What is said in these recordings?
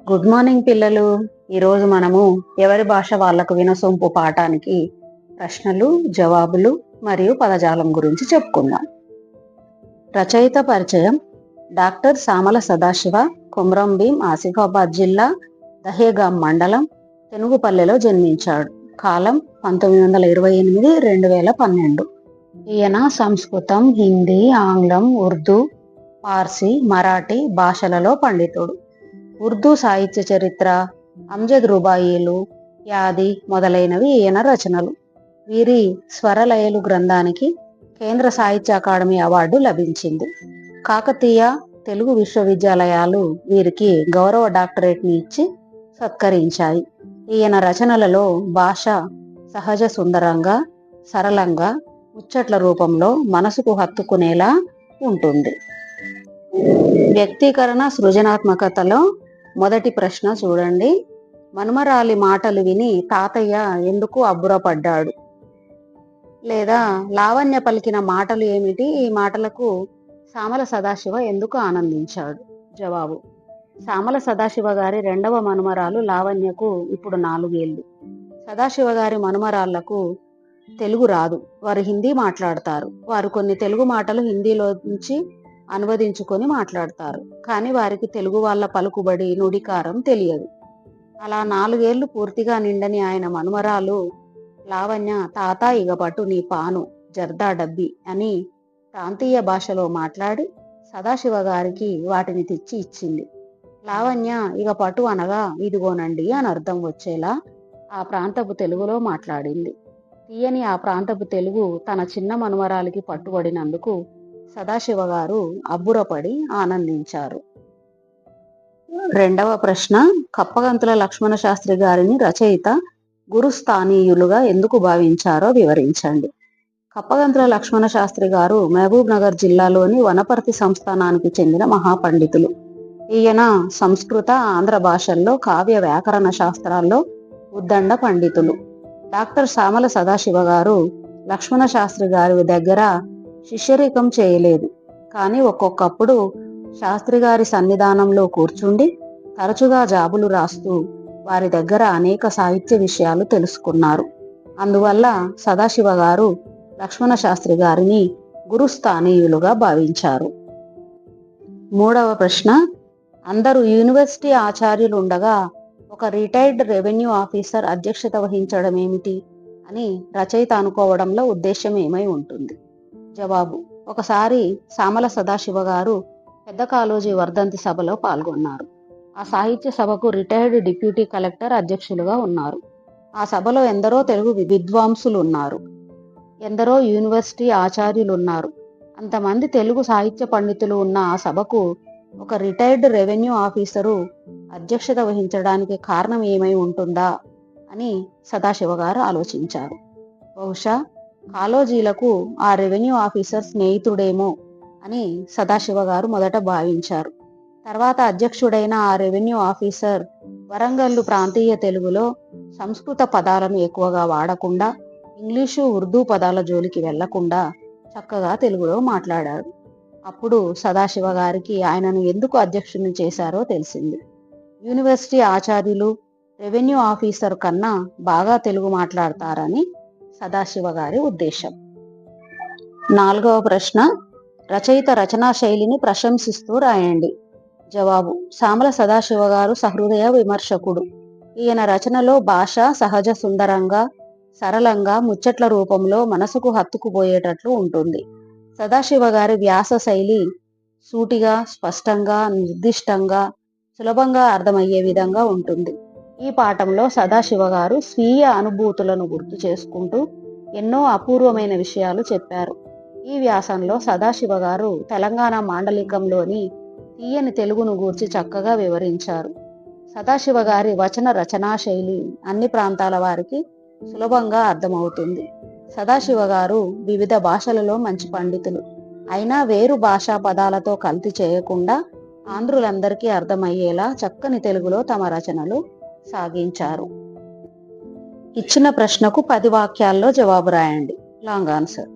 Good morning పిల్లలు. ఈరోజు మనము ఎవరి భాష వాళ్ళకు వినసొంపు పాఠానికి ప్రశ్నలు, జవాబులు మరియు పదజాలం గురించి చెప్పుకుందాం. రచయిత పరిచయం. డాక్టర్ సామల సదాశివ, కొమ్రంభీం ఆసిఫాబాద్ జిల్లా, దహేగాం మండలం, తెనుగుపల్లెలో జన్మించాడు. కాలం 1928-2012. ఈయన సంస్కృతం, హిందీ, ఆంగ్లం, ఉర్దూ, పార్సీ, మరాఠీ భాషలలో పండితుడు. ఉర్దూ సాహిత్య చరిత్ర, అమ్జద్ రుబాయిలు, యాది మొదలైనవి ఈయన రచనలు. వీరి స్వరలయలు గ్రంథానికి కేంద్ర సాహిత్య అకాడమీ అవార్డు లభించింది. కాకతీయ తెలుగు విశ్వవిద్యాలయాలు వీరికి గౌరవ డాక్టరేట్ని ఇచ్చి సత్కరించాయి. ఈయన రచనలలో భాష సహజ సుందరంగా, సరళంగా, ముచ్చట్ల రూపంలో మనసుకు హత్తుకునేలా ఉంటుంది. వ్యక్తీకరణ సృజనాత్మకతలో మొదటి ప్రశ్న చూడండి. మనుమరాలి మాటలు విని తాతయ్య ఎందుకు అబ్బురపడ్డాడు? లేదా లావణ్య పలికిన మాటలు ఏమిటి? ఈ మాటలకు సామల సదాశివ ఎందుకు ఆనందించాడు? జవాబు: సామల సదాశివ గారి రెండవ మనుమరాలు లావణ్యకు ఇప్పుడు 4 ఏళ్ళు. సదాశివ గారి మనుమరాళ్లకు తెలుగు రాదు. వారు హిందీ మాట్లాడతారు. వారు కొన్ని తెలుగు మాటలు హిందీలో నుంచి అనువదించుకొని మాట్లాడతారు. కానీ వారికి తెలుగు వాళ్ళ పలుకుబడి, నుడికారం తెలియదు. అలా 4 ఏళ్ళు పూర్తిగా నిండని ఆయన మనుమరాలు లావణ్య, తాత ఇగ పట్టు నీ పాను జర్దా డబ్బి అని ప్రాంతీయ భాషలో మాట్లాడి సదాశివ గారికి వాటిని తెచ్చి ఇచ్చింది. లావణ్య ఇగ పటు అనగా ఇదిగోనండి అని అర్థం వచ్చేలా ఆ ప్రాంతపు తెలుగులో మాట్లాడింది. తీయని ఆ ప్రాంతపు తెలుగు తన చిన్న మనుమరాలికి పట్టుబడినందుకు సదాశివ గారు అబ్బురపడి ఆనందించారు. రెండవ ప్రశ్న. కప్పగంతుల లక్ష్మణ శాస్త్రి గారిని రచయిత గురుస్థానీయులుగా ఎందుకు భావించారో వివరించండి. కప్పగంతుల లక్ష్మణ శాస్త్రి గారు మహబూబ్ నగర్ జిల్లాలోని వనపర్తి సంస్థానానికి చెందిన మహాపండితులు. ఈయన సంస్కృత, ఆంధ్ర భాషల్లో కావ్య వ్యాకరణ శాస్త్రాల్లో ఉద్దండ పండితులు. డాక్టర్ సామల సదాశివ గారు లక్ష్మణ శాస్త్రి గారి దగ్గర శిష్యరికం చేయలేదు. కానీ ఒక్కొక్కప్పుడు శాస్త్రి గారి సన్నిధానంలో కూర్చుండి తరచుగా జాబులు రాస్తూ వారి దగ్గర అనేక సాహిత్య విషయాలు తెలుసుకున్నారు. అందువల్ల సదాశివ గారు లక్ష్మణ శాస్త్రి గారిని గురుస్థానీయులుగా భావించారు. మూడవ ప్రశ్న. అందరూ యూనివర్సిటీ ఆచార్యులు ఉండగా ఒక రిటైర్డ్ రెవెన్యూ ఆఫీసర్ అధ్యక్షత వహించడం ఏమిటి అని రచయిత అనుకోవడంలో ఉద్దేశం ఏమై ఉంటుంది? జవాబు: ఒకసారి సామల సదాశివ గారు పెద్ద కాళోజీ వర్ధంతి సభలో పాల్గొన్నారు. ఆ సాహిత్య సభకు రిటైర్డ్ డిప్యూటీ కలెక్టర్ అధ్యక్షులుగా ఉన్నారు. ఆ సభలో ఎందరో తెలుగు విద్వాంసులు ఉన్నారు. ఎందరో యూనివర్సిటీ ఆచార్యులు ఉన్నారు. అంతమంది తెలుగు సాహిత్య పండితులు ఉన్న ఆ సభకు ఒక రిటైర్డ్ రెవెన్యూ ఆఫీసరు అధ్యక్షత వహించడానికి కారణం ఏమై ఉంటుందా అని సదాశివ గారు ఆలోచించారు. బహుశా కాళోజీలకు ఆ రెవెన్యూ ఆఫీసర్ స్నేహితుడేమో అని సదాశివ గారు మొదట భావించారు. తర్వాత అధ్యక్షుడైన ఆ రెవెన్యూ ఆఫీసర్ వరంగల్లు ప్రాంతీయ తెలుగులో సంస్కృత పదాలను ఎక్కువగా వాడకుండా, ఇంగ్లీషు, ఉర్దూ పదాల జోలికి వెళ్లకుండా చక్కగా తెలుగులో మాట్లాడాడు. అప్పుడు సదాశివ గారికి ఆయనను ఎందుకు అధ్యక్షుని చేశారో తెలిసింది. యూనివర్సిటీ ఆచార్యులు రెవెన్యూ ఆఫీసర్ కన్నా బాగా తెలుగు మాట్లాడతారని సదాశివ గారి ఉద్దేశం. నాలుగవ ప్రశ్న. రచయిత రచనా శైలిని ప్రశంసిస్తూ రాయండి. జవాబు: సామల సదాశివ గారు సహృదయ విమర్శకుడు. ఈయన రచనలో భాష సహజ సుందరంగా, సరళంగా, ముచ్చట్ల రూపంలో మనసుకు హత్తుకుపోయేటట్లు ఉంటుంది. సదాశివ గారి వ్యాస శైలి సూటిగా, స్పష్టంగా, నిర్దిష్టంగా, సులభంగా అర్థమయ్యే విధంగా ఉంటుంది. ఈ పాఠంలో సదాశివ గారు స్వీయ అనుభూతులను గుర్తు చేసుకుంటూ ఎన్నో అపూర్వమైన విషయాలు చెప్పారు. ఈ వ్యాసంలో సదాశివ గారు తెలంగాణ మాండలికంలోని తీయని తెలుగును గూర్చి చక్కగా వివరించారు. సదాశివ గారి వచన రచనా శైలి అన్ని ప్రాంతాల వారికి సులభంగా అర్థమవుతుంది. సదాశివ గారు వివిధ భాషలలో మంచి పండితులు. అయినా వేరు భాషా పదాలతో కల్తీ చేయకుండా ఆంధ్రులందరికీ అర్థమయ్యేలా చక్కని తెలుగులో తమ రచనలు సాగించారు. ఇచ్చిన ప్రశ్నకు 10 వాక్యాల్లో జవాబు రాయండి. Long answer.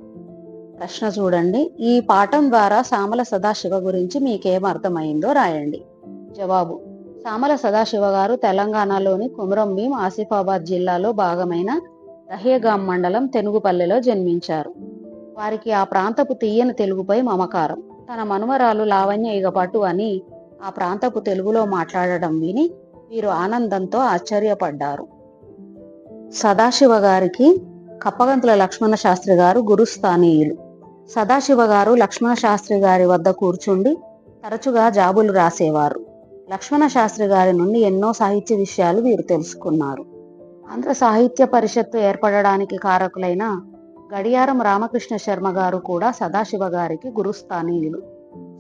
ప్రశ్న చూడండి. ఈ పాఠం ద్వారా సామల సదాశివ గురించి మీకేం అర్థమైందో రాయండి. జవాబు: సామల సదాశివ గారు తెలంగాణలోని కొమురంభీం ఆసిఫాబాద్ జిల్లాలో భాగమైన రహేగాం మండలం తెనుగుపల్లెలో జన్మించారు. వారికి ఆ ప్రాంతపు తీయని తెలుగుపై మమకారం. తన మనుమరాలు లావణ్య ఇగపటు అని ఆ ప్రాంతపు తెలుగులో మాట్లాడడం విని వీరు ఆనందంతో ఆశ్చర్యపడ్డారు. సదాశివ గారికి కప్పగంతుల లక్ష్మణ శాస్త్రి గారు గురుస్థానీయులు. సదాశివ గారు లక్ష్మణ శాస్త్రి గారి వద్ద కూర్చుండి తరచుగా జాబులు రాసేవారు. లక్ష్మణ శాస్త్రి గారి నుండి ఎన్నో సాహిత్య విషయాలు వీరు తెలుసుకున్నారు. ఆంధ్ర సాహిత్య పరిషత్తు ఏర్పడడానికి కారకులైన గడియారం రామకృష్ణ శర్మ గారు కూడా సదాశివ గారికి గురుస్థానీయులు.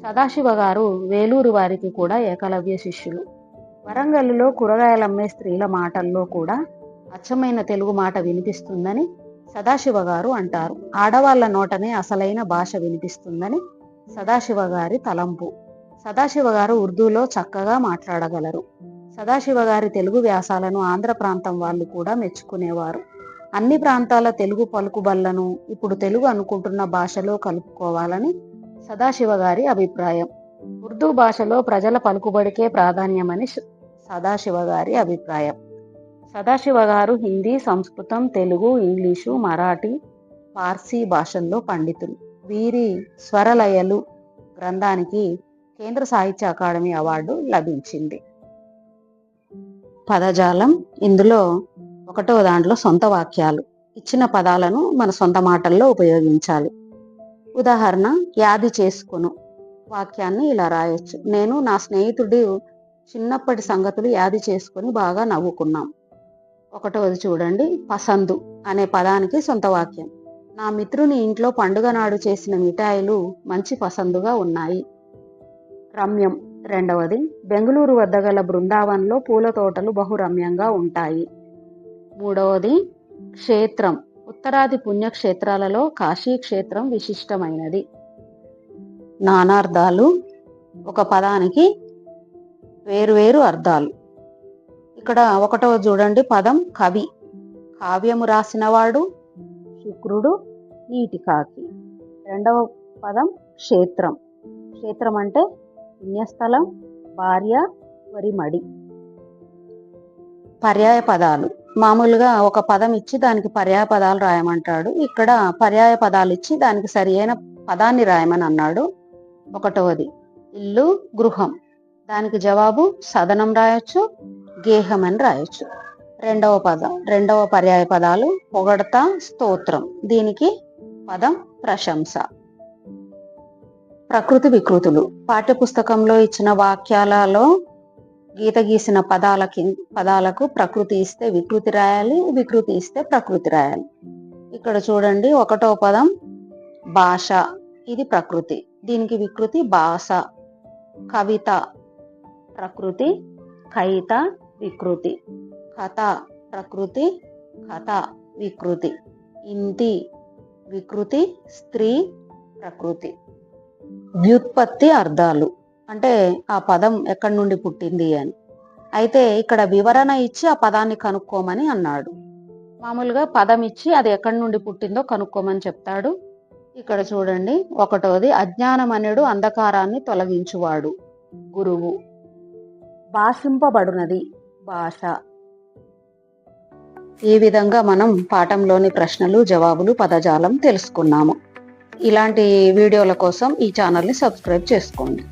సదాశివ గారు వేలూరు వారికి కూడా ఏకలవ్య శిష్యులు. వరంగల్లులో కూరగాయలమ్మే స్త్రీల మాటల్లో కూడా అచ్చమైన తెలుగు మాట వినిపిస్తుందని సదాశివ గారు అంటారు. ఆడవాళ్ల నోటనే అసలైన భాష వినిపిస్తుందని సదాశివ గారి తలంపు. సదాశివ గారు ఉర్దూలో చక్కగా మాట్లాడగలరు. సదాశివ గారి తెలుగు వ్యాసాలను ఆంధ్ర ప్రాంతం వాళ్ళు కూడా మెచ్చుకునేవారు. అన్ని ప్రాంతాల తెలుగు పలుకుబళ్లను ఇప్పుడు తెలుగు అనుకుంటున్న భాషలో కలుపుకోవాలని సదాశివ గారి అభిప్రాయం. ఉర్దూ భాషలో ప్రజల పలుకుబడికే ప్రాధాన్యమని సదాశివ గారి అభిప్రాయం. సదాశివ గారు హిందీ, సంస్కృతం, తెలుగు, ఇంగ్లీషు, మరాఠీ, పార్సీ భాషల్లో పండితులు. వీరి స్వరలయలు గ్రంథానికి కేంద్ర సాహిత్య అకాడమీ అవార్డు లభించింది. పదజాలం. ఇందులో 1వ దాంట్లో సొంత వాక్యాలు. ఇచ్చిన పదాలను మన సొంత మాటల్లో ఉపయోగించాలి. ఉదాహరణ, యాది చేసుకొను వాక్యాన్ని ఇలా రాయొచ్చు. నేను నా స్నేహితుడు చిన్నప్పటి సంగతులు యాది చేసుకొని బాగా నవ్వుకున్నాం. 1వది చూడండి, పసందు అనే పదానికి సొంత వాక్యం. నా మిత్రుని ఇంట్లో పండుగ నాడు చేసిన మిఠాయిలు మంచి పసందుగా ఉన్నాయి. రమ్యం. 2వది, బెంగుళూరు వద్ద గల బృందావన్లో పూల తోటలు బహురమ్యంగా ఉంటాయి. 3వది, క్షేత్రం. ఉత్తరాది పుణ్యక్షేత్రాలలో కాశీ క్షేత్రం విశిష్టమైనది. నానార్థాలు. ఒక పదానికి వేరువేరు అర్థాలు. ఇక్కడ 1వది చూడండి, పదం కవి. కావ్యము రాసినవాడు, శుక్రుడు, నీటి కాకి. 2వ పదం క్షేత్రం. క్షేత్రం అంటే పుణ్యస్థలం, భార్య, వరిమడి. పర్యాయ పదాలు. మామూలుగా ఒక పదం ఇచ్చి దానికి పర్యాయ పదాలు రాయమంటాడు. ఇక్కడ పర్యాయ పదాలు ఇచ్చి దానికి సరి అయిన పదాన్ని రాయమని అన్నాడు. 1వది ఇల్లు, గృహం. దానికి జవాబు సదనం రాయొచ్చు, గేహం అని రాయొచ్చు. 2వ పర్యాయ పదాలు పొగడత, స్తోత్రం. దీనికి పదం ప్రశంస. ప్రకృతి వికృతులు. పాఠ్యపుస్తకంలో ఇచ్చిన వాక్యాలలో గీత గీసిన పదాలకు ప్రకృతి ఇస్తే వికృతి రాయాలి, వికృతి ఇస్తే ప్రకృతి రాయాలి. ఇక్కడ చూడండి, 1వ పదం భాష. ఇది ప్రకృతి. దీనికి వికృతి భాష. కవిత ప్రకృతి, కైత వికృతి. కథ ప్రకృతి, కథ వికృతి. ఇంటి వికృతి, స్త్రీ ప్రకృతి. వ్యుత్పత్తి అర్థాలు అంటే ఆ పదం ఎక్కడి నుండి పుట్టింది అని. అయితే ఇక్కడ వివరణ ఇచ్చి ఆ పదాన్ని కనుక్కోమని అన్నాడు. మామూలుగా పదం ఇచ్చి అది ఎక్కడి నుండి పుట్టిందో కనుక్కోమని చెప్తాడు. ఇక్కడ చూడండి, 1వది అజ్ఞానమనుడు అంధకారాన్ని తొలగించువాడు, గురువు. భాషింపబడునది, భాష. ఈ విధంగా మనం పాఠంలోని ప్రశ్నలు, జవాబులు, పదజాలం తెలుసుకున్నాము. ఇలాంటి వీడియోల కోసం ఈ ఛానల్ని సబ్స్క్రైబ్ చేసుకోండి.